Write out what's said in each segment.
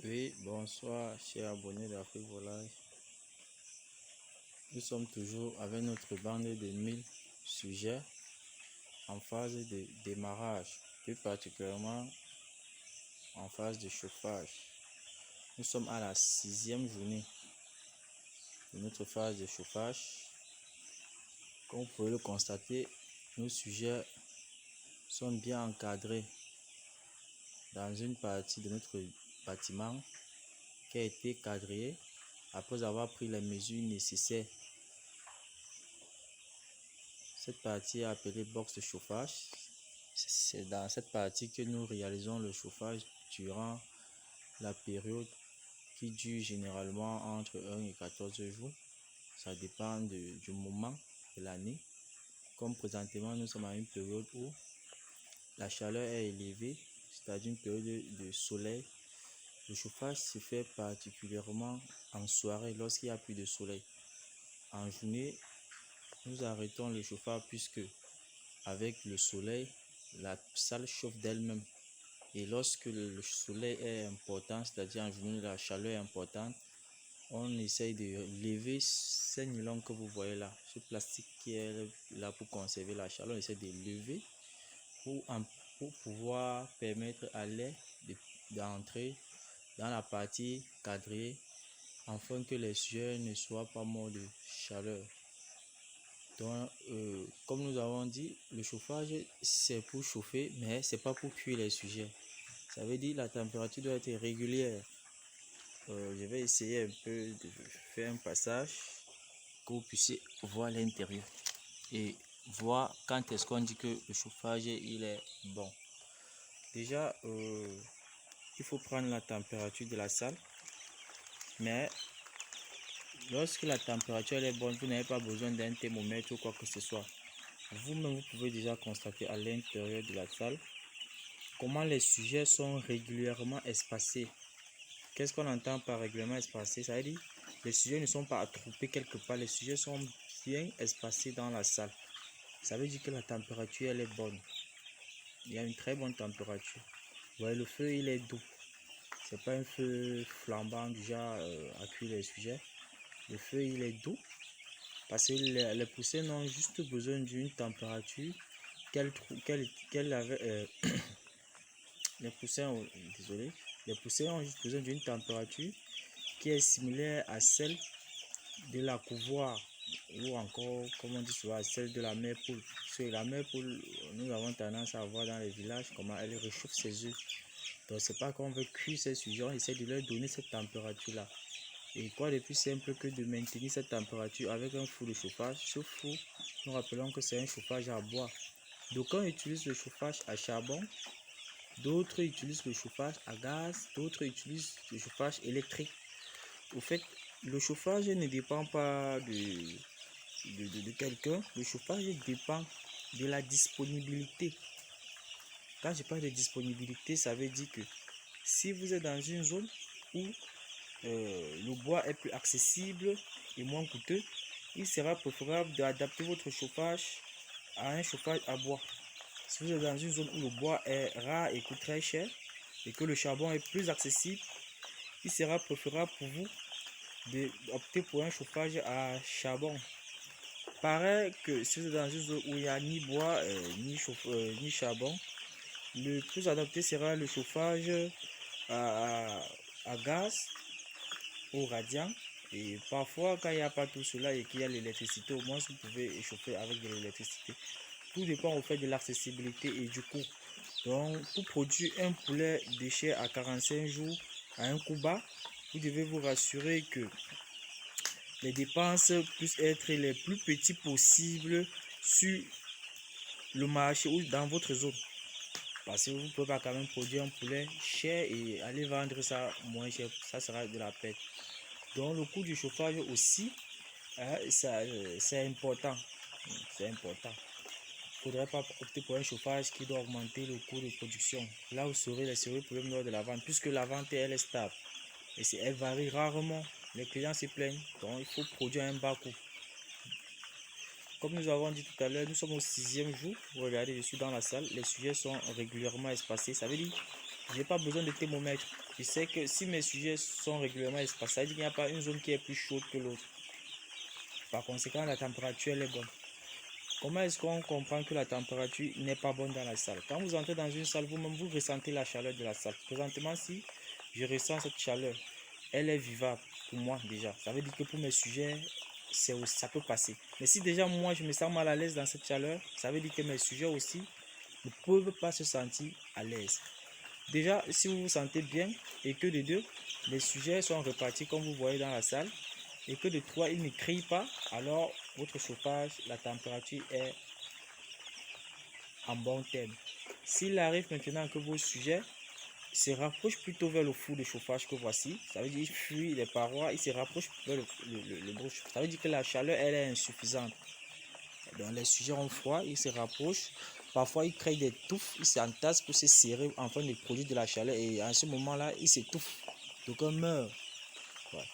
Oui, bonsoir, chers abonnés d'Afrique Volaille. Nous sommes toujours avec notre bande de 1000 sujets en phase de démarrage, plus particulièrement en phase de chauffage. Nous sommes à la 6e journée de notre phase de chauffage. Comme vous pouvez le constater, nos sujets sont bien encadrés dans une partie de notre bâtiment qui a été quadrillé après avoir pris les mesures nécessaires. Cette partie est appelée box de chauffage. C'est dans cette partie que nous réalisons le chauffage durant la période qui dure généralement entre 1 et 14 jours. Ça dépend du moment de l'année. Comme présentement, nous sommes à une période où la chaleur est élevée, c'est-à-dire une période de soleil. Le chauffage se fait particulièrement en soirée lorsqu'il n'y a plus de soleil. En journée, nous arrêtons le chauffage puisque avec le soleil, la salle chauffe d'elle-même. Et lorsque le soleil est important, c'est-à-dire en journée, la chaleur est importante, on essaye de lever ces nylons que vous voyez là, ce plastique qui est là pour conserver la chaleur, on essaie de lever pour pouvoir permettre à l'air d'entrer dans la partie quadrillée afin que les sujets ne soient pas morts de chaleur. Donc, comme nous avons dit, le chauffage c'est pour chauffer, mais c'est pas pour cuire les sujets. Ça veut dire la température doit être régulière. Je vais essayer un peu de faire un passage que vous puissiez voir l'intérieur et voir quand est-ce qu'on dit que le chauffage il est bon. Déjà, il faut prendre la température de la salle, mais lorsque la température est bonne, vous n'avez pas besoin d'un thermomètre ou quoi que ce soit. Vous-même, vous pouvez déjà constater à l'intérieur de la salle comment les sujets sont régulièrement espacés. Qu'est-ce qu'on entend par régulièrement espacés? Ça veut dire les sujets ne sont pas attroupés quelque part, les sujets sont bien espacés dans la salle. Ça veut dire que la température elle est bonne. Il y a une très bonne température. Vous voyez, le feu il est doux. C'est pas un feu flambant du genre à cuire les sujets. Le feu il est doux parce que les poussées n'ont juste besoin d'une température qu'elle avait. Les poussées ont juste besoin d'une température qui est similaire à celle de la couvoire ou encore, comme on dit souvent, celle de la mère poule. Parce que la mère poule, nous avons tendance à voir dans les villages comment elle réchauffe ses œufs. Donc c'est pas qu'on veut cuire ces sujets, on essaie de leur donner cette température-là. Et quoi de plus simple que de maintenir cette température avec un four de chauffage. Ce four, nous rappelons que c'est un chauffage à bois. D'aucuns utilisent le chauffage à charbon, d'autres utilisent le chauffage à gaz, d'autres utilisent le chauffage électrique. Au fait, le chauffage ne dépend pas de quelqu'un, le chauffage dépend de la disponibilité. Quand je parle de disponibilité, ça veut dire que si vous êtes dans une zone où le bois est plus accessible et moins coûteux, il sera préférable d'adapter votre chauffage à un chauffage à bois. Si vous êtes dans une zone où le bois est rare et coûte très cher et que le charbon est plus accessible, il sera préférable pour vous d'opter pour un chauffage à charbon. Pareil que si vous êtes dans une zone où il n'y a ni bois ni charbon, le plus adapté sera le chauffage à gaz ou radiant. Et parfois, quand il n'y a pas tout cela et qu'il y a l'électricité, au moins vous pouvez chauffer avec de l'électricité. Tout dépend au fait de l'accessibilité et du coût. Donc, pour produire un poulet déchet à 45 jours à un coût bas, vous devez vous rassurer que les dépenses puissent être les plus petites possibles sur le marché ou dans votre zone. Parce que vous ne pouvez pas quand même produire un poulet cher et aller vendre ça moins cher, ça sera de la perte. Donc le coût du chauffage aussi, c'est important. C'est important. Il ne faudrait pas opter pour un chauffage qui doit augmenter le coût de production. Là où seraient les sérieux problèmes lors de la vente, puisque la vente elle est stable. Et elle varie rarement. Les clients se plaignent. Donc il faut produire un bas coût. Comme nous avons dit tout à l'heure, nous sommes au 6e jour. Regardez, je suis dans la salle. Les sujets sont régulièrement espacés. Ça veut dire que je n'ai pas besoin de thermomètre. je sais que si mes sujets sont régulièrement espacés, ça veut dire qu'il n'y a pas une zone qui est plus chaude que l'autre. Par conséquent, la température elle est bonne. Comment est-ce qu'on comprend que la température n'est pas bonne dans la salle? Quand vous entrez dans une salle, vous-même, vous ressentez la chaleur de la salle. Présentement, si je ressens cette chaleur, elle est vivable pour moi déjà. Ça veut dire que pour mes sujets, ça peut passer. Mais si déjà moi, je me sens mal à l'aise dans cette chaleur, ça veut dire que mes sujets aussi ne peuvent pas se sentir à l'aise. Déjà, si vous vous sentez bien et que de deux, les sujets sont répartis comme vous voyez dans la salle, et que de trois, ils ne crient pas, alors votre chauffage, la température est en bon terme. S'il arrive maintenant que vos sujets se rapprochent plutôt vers le four de chauffage que voici, ça veut dire qu'ils fuient les parois, ils se rapprochent vers le bouche. Ça veut dire que la chaleur, elle est insuffisante. Donc les sujets ont froid, ils se rapprochent. Parfois, ils créent des touffes, ils s'entassent pour se serrer afin de produire de la chaleur. Et à ce moment-là, ils s'étouffent. Donc on meurt. Ouais.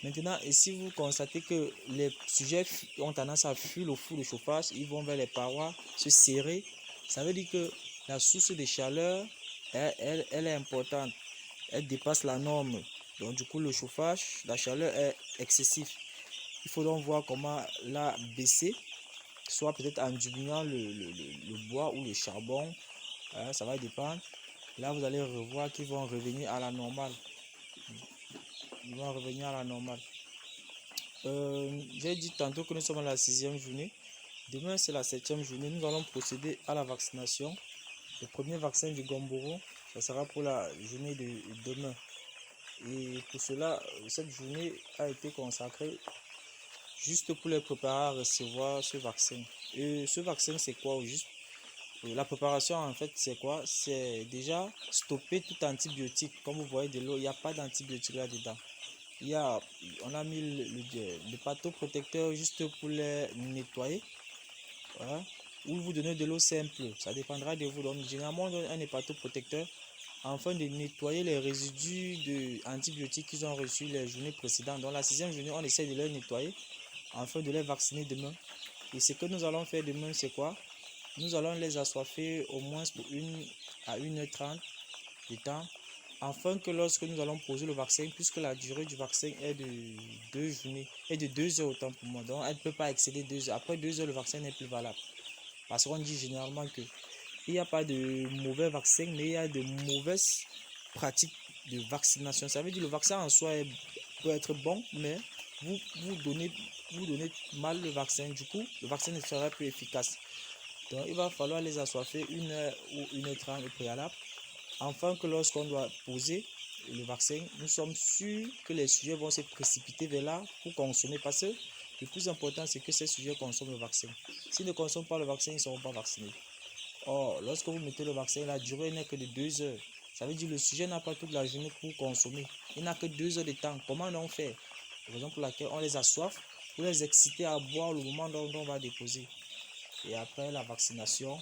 Maintenant, et si vous constatez que les sujets ont tendance à fuir le four de chauffage, ils vont vers les parois, se serrer, ça veut dire que la source de chaleur, elle est importante. Elle dépasse la norme. Donc du coup, le chauffage, la chaleur est excessive. Il faut donc voir comment la baisser, soit peut-être en diminuant le bois ou le charbon, ça va dépendre. Là, vous allez revoir qu'ils vont revenir à la normale. Ils vont revenir à la normale. J'ai dit tantôt que nous sommes à la 6e journée. Demain, c'est la 7e journée. Nous allons procéder à la vaccination. Le premier vaccin du Gumboro, ça sera pour la journée de demain. Et pour cela, cette journée a été consacrée juste pour les préparer à recevoir ce vaccin. Et ce vaccin, c'est quoi au juste? La préparation, en fait, c'est quoi? C'est déjà stopper tout antibiotique. Comme vous voyez de l'eau, il n'y a pas d'antibiotique là-dedans. On a mis le pâteau-protecteur juste pour les nettoyer. Voilà. Ou vous donnez de l'eau simple. Ça dépendra de vous. Donc, généralement, on donne un pâteau-protecteur afin de nettoyer les résidus d'antibiotiques qu'ils ont reçus les journées précédentes. Dans la 6e journée, on essaie de les nettoyer afin de les vacciner demain. Et ce que nous allons faire demain, c'est quoi? Nous allons les assoiffer au moins pour 1 à 1h30 de temps, afin que lorsque nous allons poser le vaccin, puisque la durée du vaccin est de 2 journées, et de 2 heures autant pour moi, donc elle ne peut pas excéder 2 heures. Après 2 heures, le vaccin n'est plus valable. Parce qu'on dit généralement que il n'y a pas de mauvais vaccin, mais il y a de mauvaises pratiques de vaccination. Ça veut dire que le vaccin en soi peut être bon, mais vous donnez mal le vaccin. Du coup, le vaccin ne sera plus efficace. Donc, il va falloir les assoiffer 1 heure ou 1h30 au préalable, afin que lorsqu'on doit poser le vaccin, nous sommes sûrs que les sujets vont se précipiter vers là pour consommer. Parce que le plus important, c'est que ces sujets consomment le vaccin. S'ils ne consomment pas le vaccin, ils ne seront pas vaccinés. Or, lorsque vous mettez le vaccin, la durée n'est que de 2 heures. Ça veut dire que le sujet n'a pas toute la journée pour consommer. Il n'a que 2 heures de temps. Comment on fait? La raison pour laquelle on les assoiffe pour les exciter à boire le moment dont on va déposer. Et après la vaccination,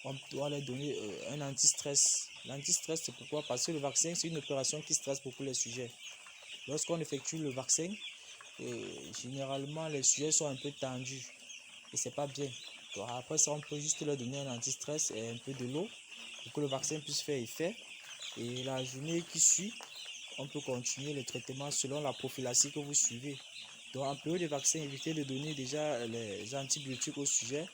on doit leur donner un anti-stress. L'anti-stress, c'est pourquoi? Parce que le vaccin, c'est une opération qui stresse beaucoup les sujets. Lorsqu'on effectue le vaccin, généralement, les sujets sont un peu tendus. Et c'est pas bien. Donc après ça, on peut juste leur donner un anti-stress et un peu de l'eau pour que le vaccin puisse faire effet. Et la journée qui suit, on peut continuer le traitement selon la prophylaxie que vous suivez. Donc en période de vaccin, évitez de donner déjà les antibiotiques au sujet.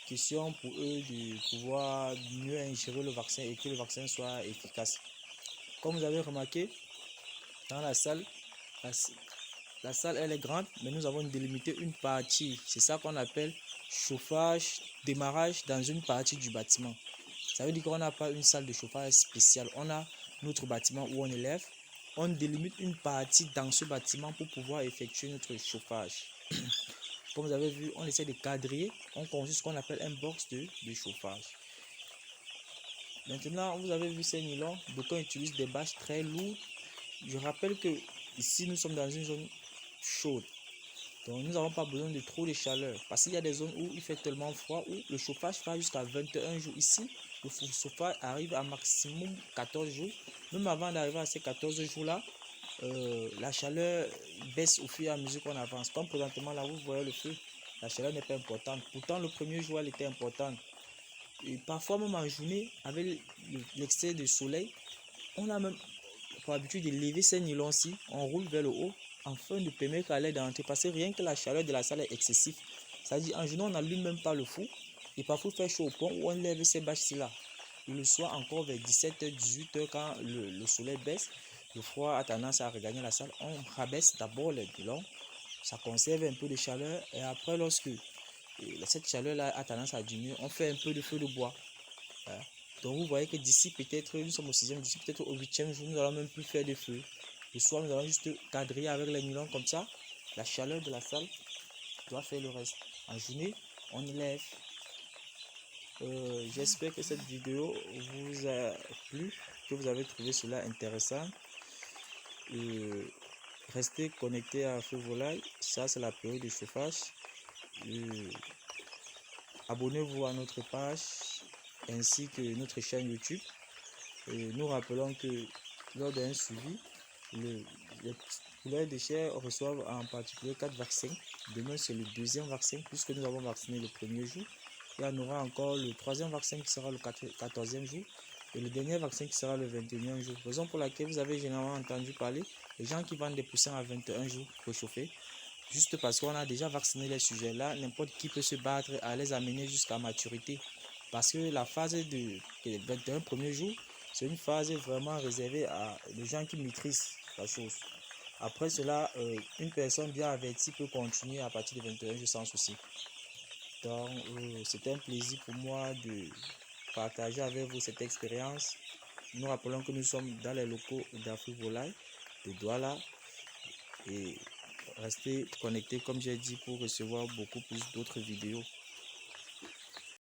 Question pour eux de pouvoir mieux ingérer le vaccin et que le vaccin soit efficace. Comme vous avez remarqué, dans la salle, la salle elle est grande, mais nous avons délimité une partie. C'est ça qu'on appelle chauffage, démarrage dans une partie du bâtiment. Ça veut dire qu'on n'a pas une salle de chauffage spéciale. On a notre bâtiment où on élève. On délimite une partie dans ce bâtiment pour pouvoir effectuer notre chauffage. Comme vous avez vu, on essaie de quadriller. On construit ce qu'on appelle un box de chauffage. Maintenant, vous avez vu ces nylons. D'aucuns utilisent des bâches très lourdes. Je rappelle que ici, nous sommes dans une zone chaude. Donc, nous n'avons pas besoin de trop de chaleur. Parce qu'il y a des zones où il fait tellement froid, où le chauffage fera jusqu'à 21 jours. Ici, le chauffage arrive à maximum 14 jours. Même avant d'arriver à ces 14 jours-là, la chaleur baisse au fur et à mesure qu'on avance. Comme présentement, là, vous voyez le feu, la chaleur n'est pas importante. Pourtant, le premier jour, elle était importante. Et parfois, même en journée, avec l'excès de soleil, on a même pour habitude de lever ces nylons-ci, on roule vers le haut afin de permettre à l'air d'entrer. Parce que rien que la chaleur de la salle est excessive. C'est-à-dire, en journée, on n'allume même pas le four. Et parfois, il fait chaud au point où on lève ces bâches-ci là. Et le soir, encore vers 17h, 18h, quand le soleil baisse, le froid a tendance à regagner la salle. On rabaisse d'abord les nylons. Ça conserve un peu de chaleur. Et après, lorsque cette chaleur-là a tendance à diminuer, on fait un peu de feu de bois. Donc vous voyez que d'ici peut-être, nous sommes au 6e, d'ici peut-être au 8e jour, nous n'allons même plus faire de feu. Le soir, nous allons juste quadriller avec les nylons comme ça. La chaleur de la salle doit faire le reste. En journée, on élève. J'espère que cette vidéo vous a plu, que vous avez trouvé cela intéressant. Restez connectés à Feu Volaille. Ça, c'est la période de chauffage. Abonnez-vous à notre page ainsi que notre chaîne YouTube. Nous rappelons que lors d'un suivi, les poulets de chair reçoivent en particulier 4 vaccins. Demain, c'est le 2e vaccin, puisque nous avons vacciné le 1er jour. Il y en aura encore le 3e vaccin qui sera le 14e jour et le dernier vaccin qui sera le 21e jour. Raison pour laquelle vous avez généralement entendu parler des gens qui vendent des poussins à 21 jours réchauffés. Juste parce qu'on a déjà vacciné les sujets là, n'importe qui peut se battre à les amener jusqu'à maturité. Parce que la phase de 21 premiers jours, c'est une phase vraiment réservée à des gens qui maîtrisent la chose. Après cela, une personne bien avertie peut continuer à partir de 21 jours sans souci. Donc, c'était un plaisir pour moi de partager avec vous cette expérience. Nous rappelons que nous sommes dans les locaux d'Afrique Volaille, de Douala. Et restez connectés, comme j'ai dit, pour recevoir beaucoup plus d'autres vidéos.